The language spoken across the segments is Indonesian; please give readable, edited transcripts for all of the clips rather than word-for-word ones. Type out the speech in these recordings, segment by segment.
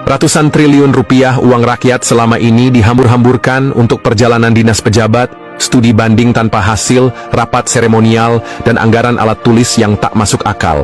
Ratusan triliun rupiah uang rakyat selama ini dihambur-hamburkan untuk perjalanan dinas pejabat, studi banding tanpa hasil, rapat seremonial, dan anggaran alat tulis yang tak masuk akal.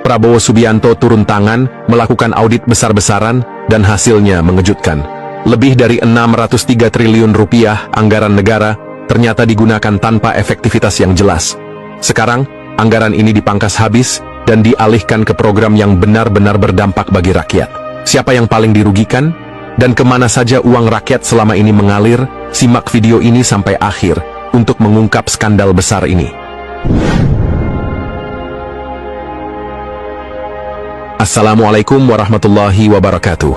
Prabowo Subianto turun tangan, melakukan audit besar-besaran, dan hasilnya mengejutkan. Lebih dari 603 triliun rupiah anggaran negara ternyata digunakan tanpa efektivitas yang jelas. Sekarang, anggaran ini dipangkas habis dan dialihkan ke program yang benar-benar berdampak bagi rakyat. Siapa yang paling dirugikan? Dan kemana saja uang rakyat selama ini mengalir? Simak video ini sampai akhir untuk mengungkap skandal besar ini. Assalamualaikum warahmatullahi wabarakatuh.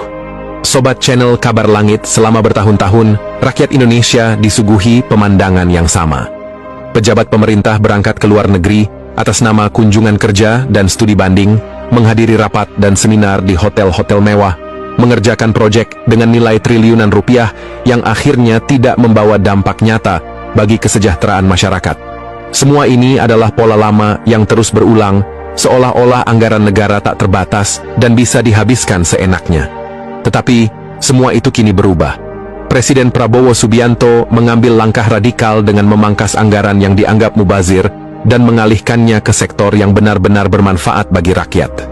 Sobat channel Kabar Langit, selama bertahun-tahun, rakyat Indonesia disuguhi pemandangan yang sama. Pejabat pemerintah berangkat ke luar negeri atas nama kunjungan kerja dan studi banding, menghadiri rapat dan seminar di hotel-hotel mewah, mengerjakan proyek dengan nilai triliunan rupiah yang akhirnya tidak membawa dampak nyata bagi kesejahteraan masyarakat. Semua ini adalah pola lama yang terus berulang, seolah-olah anggaran negara tak terbatas dan bisa dihabiskan seenaknya. Tetapi, semua itu kini berubah. Presiden Prabowo Subianto mengambil langkah radikal dengan memangkas anggaran yang dianggap mubazir dan mengalihkannya ke sektor yang benar-benar bermanfaat bagi rakyat.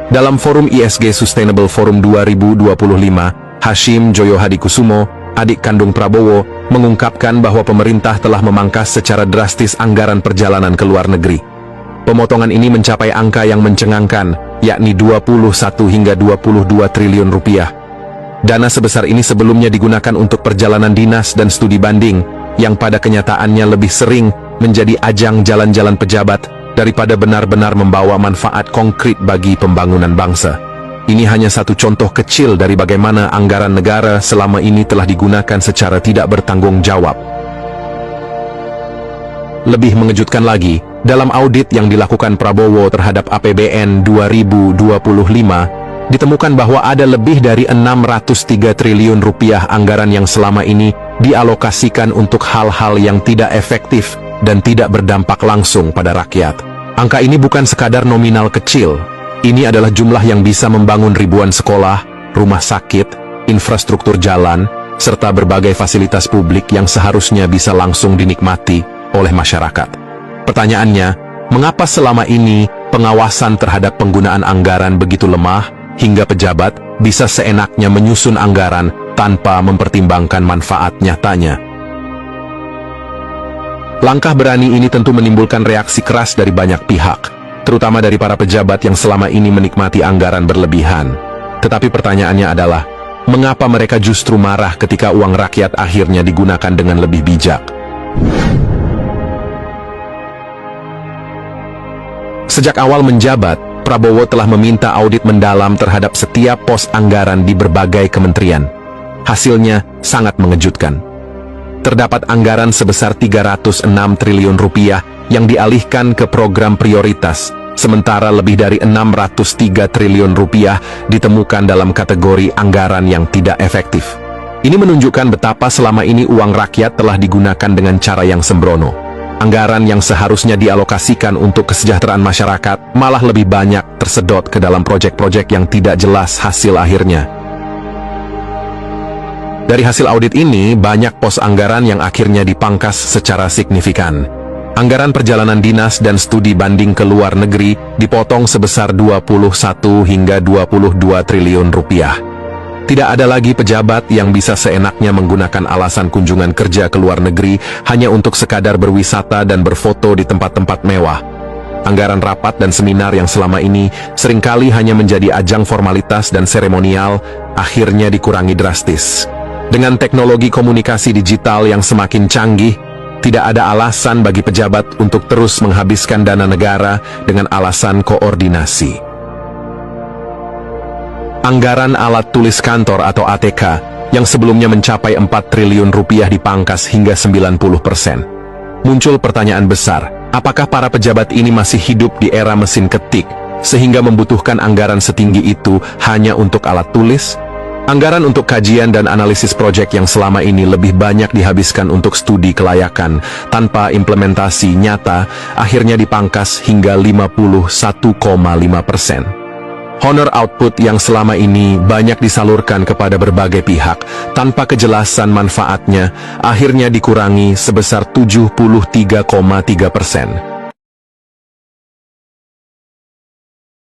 Dalam forum ISG Sustainable Forum 2025, Hashim Joyo Hadikusumo, adik kandung Prabowo, mengungkapkan bahwa pemerintah telah memangkas secara drastis anggaran perjalanan ke luar negeri. Pemotongan ini mencapai angka yang mencengangkan, yakni 21 hingga 22 triliun rupiah. Dana sebesar ini sebelumnya digunakan untuk perjalanan dinas dan studi banding, yang pada kenyataannya lebih sering menjadi ajang jalan-jalan pejabat daripada benar-benar membawa manfaat konkret bagi pembangunan bangsa. Ini hanya satu contoh kecil dari bagaimana anggaran negara selama ini telah digunakan secara tidak bertanggung jawab. Lebih mengejutkan lagi, dalam audit yang dilakukan Prabowo terhadap APBN 2025, ditemukan bahwa ada lebih dari 603 triliun rupiah anggaran yang selama ini dialokasikan untuk hal-hal yang tidak efektif dan tidak berdampak langsung pada rakyat. Angka ini bukan sekadar nominal kecil. Ini adalah jumlah yang bisa membangun ribuan sekolah, rumah sakit, infrastruktur jalan, serta berbagai fasilitas publik yang seharusnya bisa langsung dinikmati oleh masyarakat. Pertanyaannya, mengapa selama ini pengawasan terhadap penggunaan anggaran begitu lemah hingga pejabat bisa seenaknya menyusun anggaran tanpa mempertimbangkan manfaat nyatanya? Langkah berani ini tentu menimbulkan reaksi keras dari banyak pihak, terutama dari para pejabat yang selama ini menikmati anggaran berlebihan. Tetapi pertanyaannya adalah, mengapa mereka justru marah ketika uang rakyat akhirnya digunakan dengan lebih bijak? Sejak awal menjabat, Prabowo telah meminta audit mendalam terhadap setiap pos anggaran di berbagai kementerian. Hasilnya sangat mengejutkan. Terdapat anggaran sebesar 306 triliun rupiah yang dialihkan ke program prioritas, sementara lebih dari 603 triliun rupiah ditemukan dalam kategori anggaran yang tidak efektif. Ini menunjukkan betapa selama ini uang rakyat telah digunakan dengan cara yang sembrono. Anggaran yang seharusnya dialokasikan untuk kesejahteraan masyarakat malah lebih banyak tersedot ke dalam proyek-proyek yang tidak jelas hasil akhirnya. Dari hasil audit ini, banyak pos anggaran yang akhirnya dipangkas secara signifikan. Anggaran perjalanan dinas dan studi banding ke luar negeri dipotong sebesar 21 hingga 22 triliun rupiah. Tidak ada lagi pejabat yang bisa seenaknya menggunakan alasan kunjungan kerja ke luar negeri hanya untuk sekadar berwisata dan berfoto di tempat-tempat mewah. Anggaran rapat dan seminar yang selama ini seringkali hanya menjadi ajang formalitas dan seremonial, akhirnya dikurangi drastis. Dengan teknologi komunikasi digital yang semakin canggih, tidak ada alasan bagi pejabat untuk terus menghabiskan dana negara dengan alasan koordinasi. Anggaran alat tulis kantor atau ATK yang sebelumnya mencapai 4 triliun rupiah dipangkas hingga 90%. Muncul pertanyaan besar, apakah para pejabat ini masih hidup di era mesin ketik, sehingga membutuhkan anggaran setinggi itu hanya untuk alat tulis? Anggaran untuk kajian dan analisis proyek yang selama ini lebih banyak dihabiskan untuk studi kelayakan tanpa implementasi nyata, akhirnya dipangkas hingga 51,5%. Honor output yang selama ini banyak disalurkan kepada berbagai pihak tanpa kejelasan manfaatnya akhirnya dikurangi sebesar 73,3%.